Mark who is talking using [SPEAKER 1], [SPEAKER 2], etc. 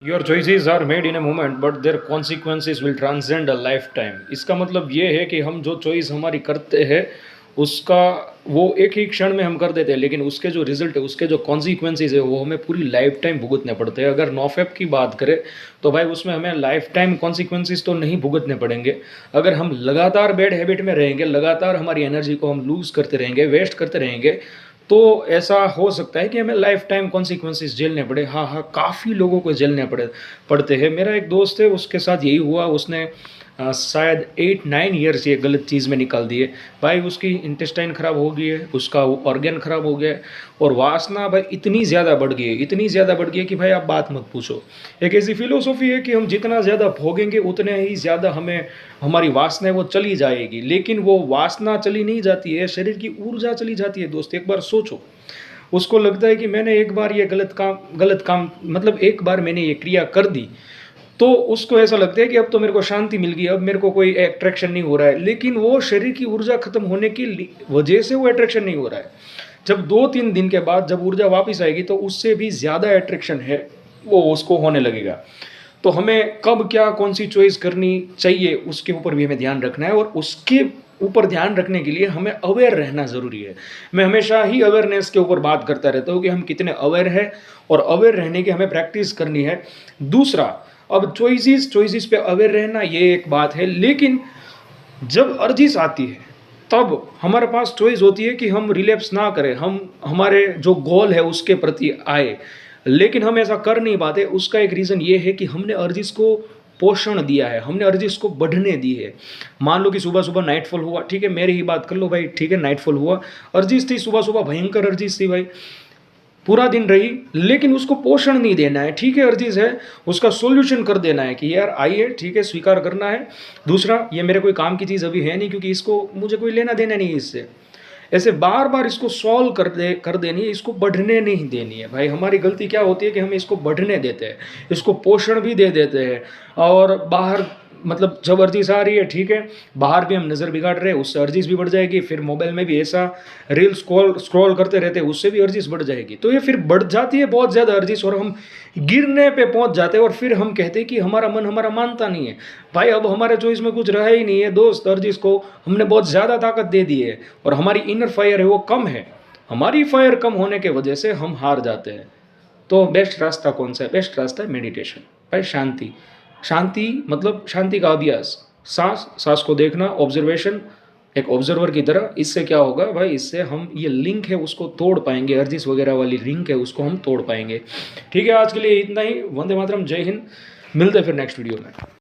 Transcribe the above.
[SPEAKER 1] Your choices are made in a moment but their consequences will transcend a life time. इसका मतलब ये है कि हम जो चॉइस हमारी करते हैं उसका वो एक ही क्षण में हम कर देते हैं, लेकिन उसके जो रिजल्ट है, उसके जो कॉन्सिक्वेंसेस है, वो हमें पूरी लाइफ टाइम भुगतने पड़ते हैं। अगर नोफेप की बात करें तो भाई उसमें हमें लाइफ टाइम कॉन्सिक्वेंसेस तो नहीं भुगतने पड़ेंगे। अगर हम लगातार बैड हैबिट में रहेंगे, लगातार हमारी एनर्जी को हम लूज़ करते रहेंगे, वेस्ट करते रहेंगे, तो ऐसा हो सकता है कि हमें लाइफ टाइम कॉन्सिक्वेंसेस झेलने पड़े। हाँ हाँ, काफ़ी लोगों को झेलने पड़ते हैं। मेरा एक दोस्त है, उसके साथ यही हुआ। उसने शायद 8-9 ईयर्स ये गलत चीज़ में निकाल दिए। भाई उसकी इंटेस्टाइन ख़राब हो गई है, उसका ऑर्गन ख़राब हो गया है, और वासना भाई इतनी ज़्यादा बढ़ गई है, इतनी ज़्यादा बढ़ गई है कि भाई आप बात मत पूछो। एक ऐसी फिलोसॉफी है कि हम जितना ज़्यादा भोगेंगे उतने ही ज़्यादा हमें हमारी वासना है वो चली जाएगी। लेकिन वो वासना चली नहीं जाती है, शरीर की ऊर्जा चली जाती है। दोस्त, एक बार सोचो। उसको लगता है कि मैंने एक बार ये गलत काम मतलब एक बार मैंने ये क्रिया कर दी, तो उसको ऐसा लगता है कि अब तो मेरे को शांति मिल गई, अब मेरे को कोई अट्रैक्शन नहीं हो रहा है। लेकिन वो शरीर की ऊर्जा खत्म होने की वजह से वो अट्रैक्शन नहीं हो रहा है। जब 2-3 दिन के बाद जब ऊर्जा वापस आएगी तो उससे भी ज़्यादा अट्रैक्शन है वो उसको होने लगेगा। तो हमें कब क्या कौन सी चॉइस करनी चाहिए उसके ऊपर भी हमें ध्यान रखना है, और उसके ऊपर ध्यान रखने के लिए हमें अवेयर रहना ज़रूरी है। मैं हमेशा ही अवेयरनेस के ऊपर बात करता रहता हूँ कि हम कितने अवेयर हैं, और अवेयर रहने की हमें प्रैक्टिस करनी है। दूसरा, अब चॉइसेस पे अवेयर रहना ये एक बात है, लेकिन जब अर्जिश आती है तब हमारे पास चॉइस होती है कि हम रिलैप्स ना करें, हम हमारे जो गोल है उसके प्रति आए। लेकिन हम ऐसा कर नहीं पाते। उसका एक रीज़न ये है कि हमने अर्जिश को पोषण दिया है, हमने अर्जिश को बढ़ने दी है। मान लो कि सुबह सुबह नाइटफॉल हुआ, ठीक है, मेरी ही बात कर लो भाई, ठीक है, नाइटफॉल हुआ, अर्जिश थी सुबह सुबह, भयंकर अर्जिश थी भाई, पूरा दिन रही, लेकिन उसको पोषण नहीं देना है। ठीक है, अर्जिश है, उसका सोल्यूशन कर देना है कि यार आइए, ठीक है, स्वीकार करना है। दूसरा, ये मेरे कोई काम की चीज़ अभी है नहीं, क्योंकि इसको मुझे कोई लेना देना नहीं है इससे। ऐसे बार बार इसको सॉल्व कर देनी है, इसको बढ़ने नहीं देनी है। भाई हमारी गलती क्या होती है कि हम इसको बढ़ने देते हैं, इसको पोषण भी दे देते हैं, और बाहर मतलब जब अर्जिश आ रही है, ठीक है, बाहर भी हम नज़र बिगाड़ रहे हैं, उससे अर्जिश भी बढ़ जाएगी। फिर मोबाइल में भी ऐसा रील स्क्रॉल करते रहते हैं, उससे भी अर्जिश बढ़ जाएगी। तो ये फिर बढ़ जाती है बहुत ज़्यादा अर्जिश, और हम गिरने पे पहुंच जाते हैं, और फिर हम कहते हैं कि हमारा मन हमारा मानता नहीं है। भाई अब हमारे चॉइस में कुछ रहा ही नहीं है दोस्त। अर्जिश को हमने बहुत ज़्यादा ताकत दे दी है, और हमारी इनर फायर है वो कम है। हमारी फायर कम होने के वजह से हम हार जाते हैं। तो बेस्ट रास्ता कौन सा है? बेस्ट रास्ता है मेडिटेशन। भाई शांति, शांति मतलब शांति का अभ्यास, सांस को देखना, ऑब्जर्वेशन, एक ऑब्जर्वर की तरह। इससे क्या होगा भाई, इससे हम ये लिंक है उसको तोड़ पाएंगे, अर्जिश वगैरह वाली लिंक है उसको हम तोड़ पाएंगे। ठीक है, आज के लिए इतना ही। वंदे मातरम, जय हिंद। मिलते हैं फिर नेक्स्ट वीडियो में।